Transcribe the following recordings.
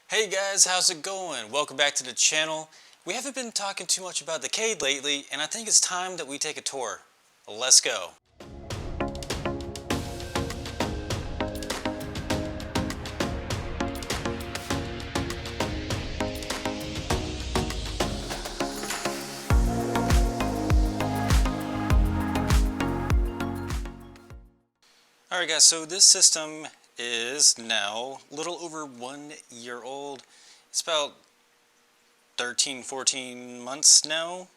Hey guys, how's it going? Welcome back to the channel. We haven't been talking too much about the CADE lately, and I think it's time that we take a tour. Let's go. Alright guys, so this system is now a little over 1 year old. It's about 13-14 months now.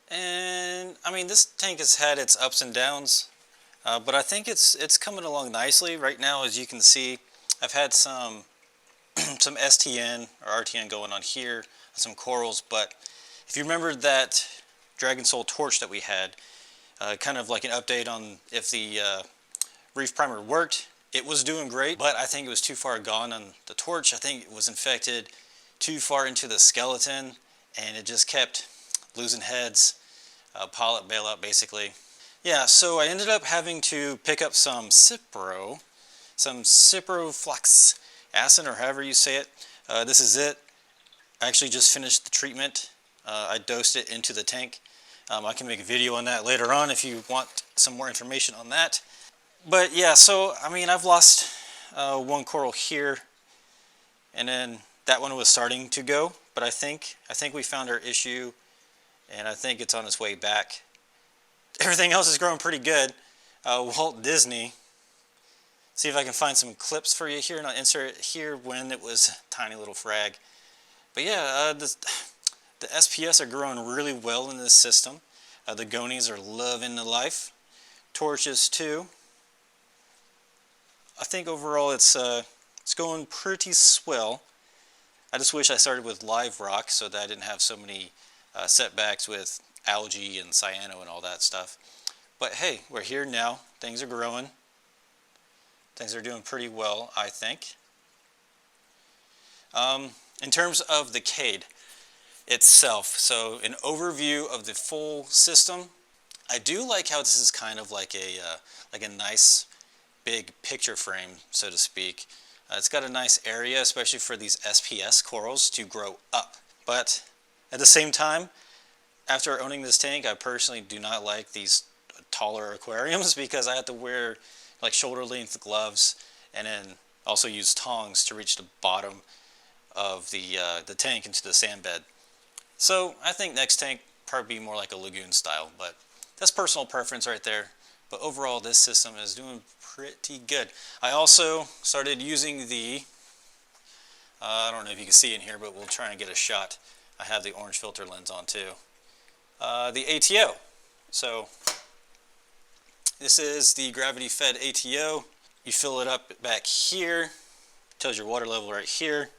And I mean, this tank has had its ups and downs, but I think it's coming along nicely. Right now, as you can see, I've had some some STN or RTN going on here, some corals, but if you remember that Dragon Soul torch that we had, kind of like an update on if the Reef primer worked, it was doing great, but I think it was too far gone on the torch. I think it was infected too far into the skeleton, and it just kept losing heads, pollet bailout basically. Yeah, so I ended up having to pick up some ciprofloxacin, or however you say it. This is it. I actually just finished the treatment. I dosed it into the tank. I can make a video on that later on if you want some more information on that. But yeah, so I mean, I've lost one coral here, and then that one was starting to go, but I think we found our issue, and I think it's on its way back. Everything else is growing pretty good. Walt Disney. See if I can find some clips for you here, and I'll insert it here when it was a tiny little frag. But yeah, the SPS are growing really well in this system. The gonies are loving the life. Torches too. I think overall it's going pretty swell. I just wish I started with live rock so that I didn't have so many setbacks with algae and cyano and all that stuff. But hey, we're here now. Things are growing. Things are doing pretty well, I think. In terms of the CADE itself, so an overview of the full system. I do like how this is kind of like a nice big picture frame, so to speak. It's got a nice area, especially for these SPS corals to grow up. But at the same time, after owning this tank, I personally do not like these taller aquariums because I have to wear like shoulder length gloves and then also use tongs to reach the bottom of the tank into the sand bed. So I think next tank probably be more like a lagoon style, but that's personal preference right there. But overall, this system is doing pretty good. I also started using the, I don't know if you can see in here, but we'll try and get a shot. I have the orange filter lens on too. The ATO. So this is the gravity fed ATO. You fill it up back here, tells your water level right here.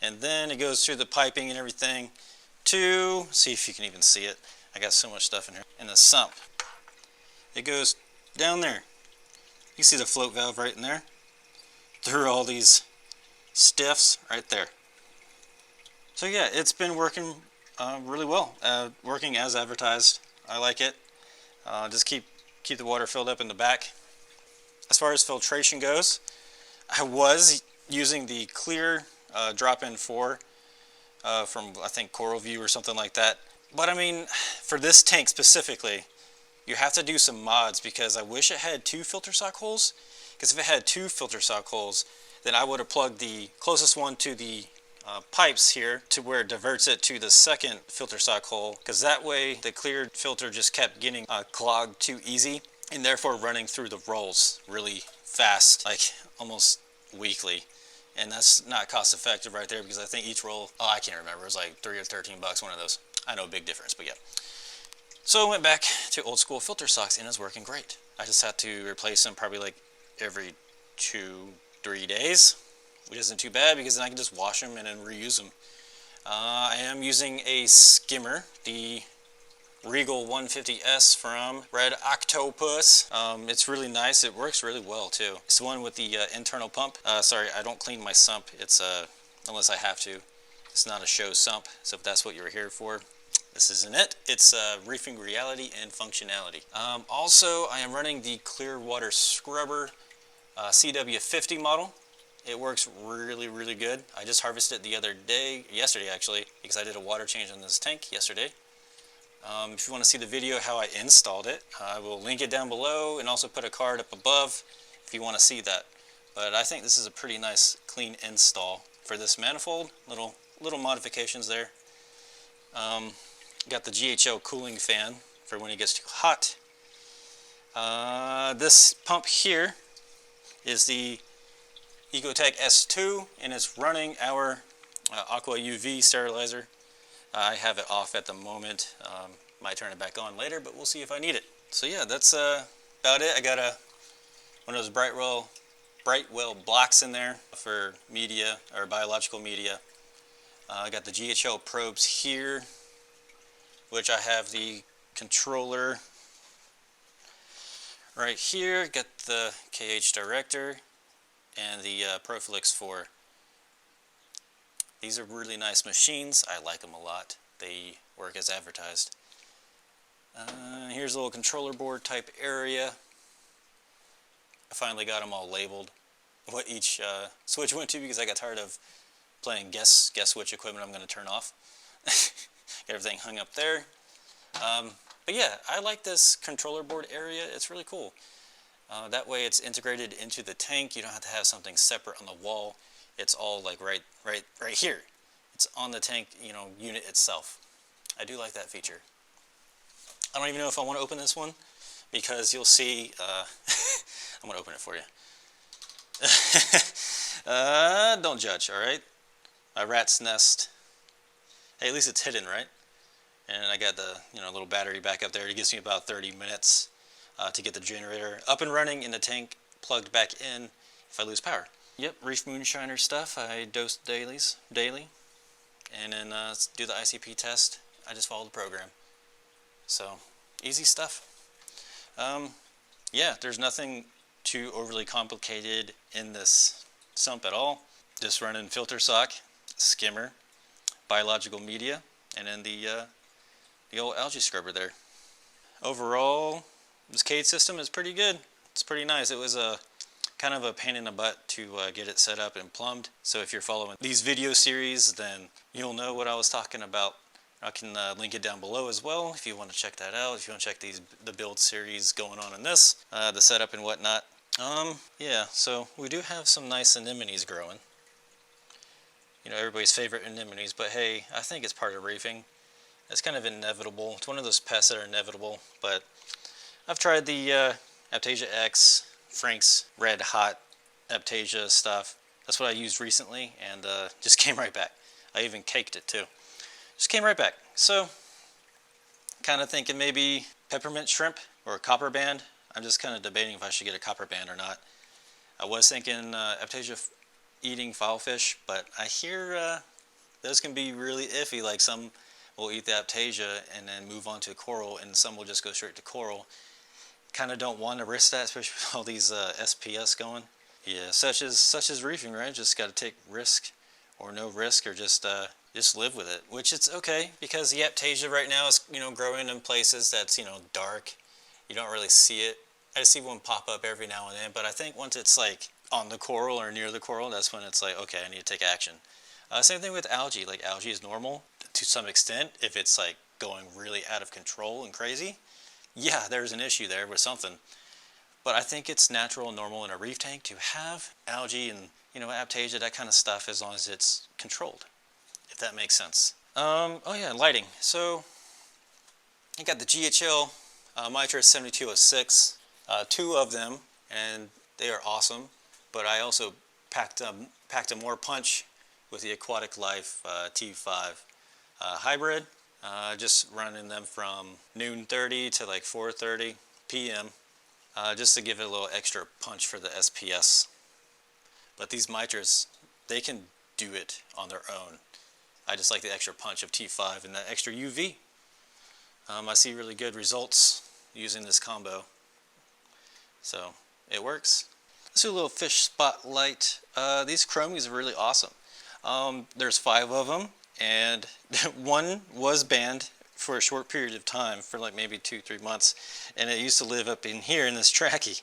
And then it goes through the piping and everything to, see if you can even see it. I got so much stuff in here. In the sump. It goes down there. You see the float valve right in there. Through all these stiffs right there. So yeah, it's been working really well. Working as advertised. I like it. Just keep the water filled up in the back. As far as filtration goes, I was using the clear drop-in 4 from I think Coral View or something like that. But I mean, for this tank specifically, you have to do some mods because I wish it had 2 filter sock holes. Because if it had 2 filter sock holes, then I would have plugged the closest one to the pipes here to where it diverts it to the second filter sock hole. Because that way the clear filter just kept getting clogged too easy and therefore running through the rolls really fast, like almost weekly. And that's not cost effective right there because I think each roll, oh I can't remember, it was like 3 or 13 bucks, one of those. I know a big difference, but yeah. So I went back to old school filter socks and it's working great. I just have to replace them probably like every 2-3 days, which isn't too bad because then I can just wash them and then reuse them. I am using a skimmer, the Regal 150S from Red Octopus. It's really nice. It works really well too. It's the one with the internal pump. Sorry, I don't clean my sump. It's unless I have to. It's not a show sump, so if that's what you're here for, this isn't it. It's reefing reality and functionality. Also, I am running the clear water scrubber CW50 model. It works really, really good. I just harvested it yesterday actually, because I did a water change on this tank yesterday. If you want to see the video how I installed it, I will link it down below and also put a card up above if you want to see that. But I think this is a pretty nice, clean install for this manifold. Little modifications there. Got the GHL cooling fan for when it gets too hot. This pump here is the Ecotech S2, and it's running our Aqua UV sterilizer. I have it off at the moment. Might turn it back on later, but we'll see if I need it. So yeah, that's about it. I got one of those Brightwell blocks in there for media or biological media. I got the GHL probes here, which I have the controller right here. Got the KH director and the Profilix 4. These are really nice machines. I like them a lot. They work as advertised. Here's a little controller board type area. I finally got them all labeled, what each switch went to, because I got tired of playing guess which equipment I'm going to turn off. Got everything hung up there. But yeah, I like this controller board area. It's really cool. That way it's integrated into the tank. You don't have to have something separate on the wall. It's all like right here. It's on the tank, unit itself. I do like that feature. I don't even know if I want to open this one, because you'll see. I'm gonna open it for you. Don't judge, all right? My rat's nest. Hey, at least it's hidden, right? And I got the little battery back up there. It gives me about 30 minutes to get the generator up and running in the tank, plugged back in if I lose power. Yep, Reef Moonshiner stuff. I dose daily, and then do the ICP test. I just follow the program. So, easy stuff. Yeah, there's nothing too overly complicated in this sump at all. Just running filter sock, skimmer, biological media, and then the old algae scrubber there. Overall, this CADE system is pretty good. It's pretty nice. It was a kind of a pain in the butt to get it set up and plumbed. So if you're following these video series, then you'll know what I was talking about. I can link it down below as well if you want to check that out. If you want to check the build series going on in this, the setup and whatnot. Yeah, so we do have some nice anemones growing. Everybody's favorite anemones, but hey, I think it's part of reefing. It's kind of inevitable. It's one of those pests that are inevitable, but I've tried the Aptasia X, Frank's Red Hot Aptasia stuff. That's what I used recently, and just came right back. I even caked it too. Just came right back. So, kind of thinking maybe peppermint shrimp or a copper band. I'm just kind of debating if I should get a copper band or not. I was thinking Aptasia eating filefish, but I hear those can be really iffy. Like some will eat the Aptasia and then move on to coral, and some will just go straight to coral. Kind of don't want to risk that, especially with all these SPS going. Yeah, such as reefing, right? Just got to take risk or no risk, or just live with it, which it's okay, because the Aptasia right now is growing in places that's dark. You don't really see it. I just see one pop up every now and then, but I think once it's like on the coral or near the coral, that's when it's like, okay, I need to take action. Same thing with algae. Like algae is normal to some extent. If it's like going really out of control and crazy, yeah, there's an issue there with something. But I think it's natural and normal in a reef tank to have algae and Aptasia, that kind of stuff, as long as it's controlled, if that makes sense. Oh yeah, lighting. So I got the GHL Mitra 7206, 2 of them, and they are awesome. But I also packed a more punch with the Aquatic Life T5 hybrid. Just running them from noon 30 to like 4:30 p.m. Just to give it a little extra punch for the SPS. But these mitras, they can do it on their own. I just like the extra punch of T5 and that extra UV. I see really good results using this combo. So it works. Let's do a little fish spotlight. These chromies are really awesome. There's 5 of them, and one was banned for a short period of time, for like maybe 2-3 months, and it used to live up in here in this trachea,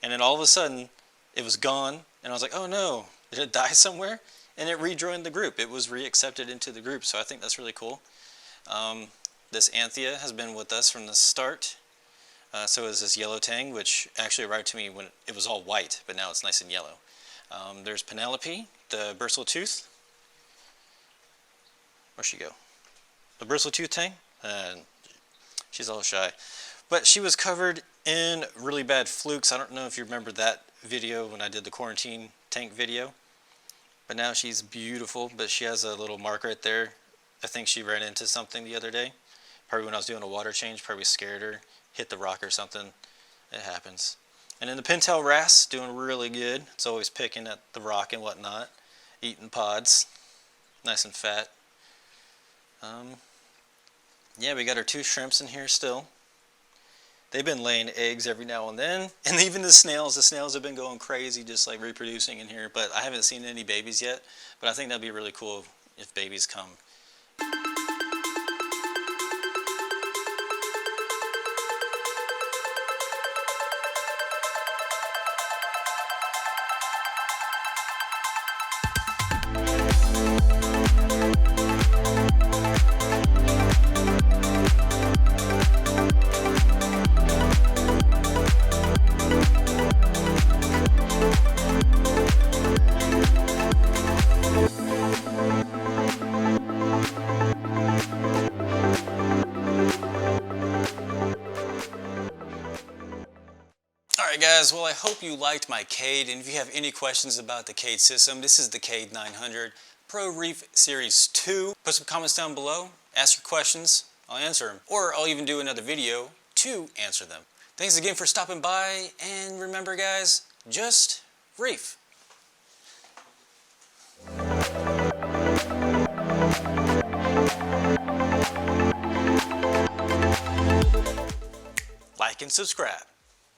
and then all of a sudden it was gone, and I was like, oh no, Did it die somewhere? And it rejoined the group. It was reaccepted into the group, so I think that's really cool. This Anthea has been with us from the start. So is this yellow tang, which actually arrived to me when it was all white, but now it's nice and yellow. There's Penelope, the bristletooth. Where'd she go? The bristletooth tang? She's all shy. But she was covered in really bad flukes. I don't know if you remember that video when I did the quarantine tank video. But now she's beautiful, but she has a little mark right there. I think she ran into something the other day. Probably when I was doing a water change, probably scared her, hit the rock or something. It happens. And then the pintail wrasse, doing really good. It's always picking at the rock and whatnot, eating pods, nice and fat. Yeah, we got our 2 shrimps in here still. They've been laying eggs every now and then, and even the snails have been going crazy, just like reproducing in here, but I haven't seen any babies yet, but I think that'd be really cool if babies come. Alright guys, well I hope you liked my CADE, and if you have any questions about the CADE system, this is the CADE 900 Pro Reef Series 2. Put some comments down below, ask your questions, I'll answer them. Or I'll even do another video to answer them. Thanks again for stopping by, and remember guys, just reef. Like and subscribe.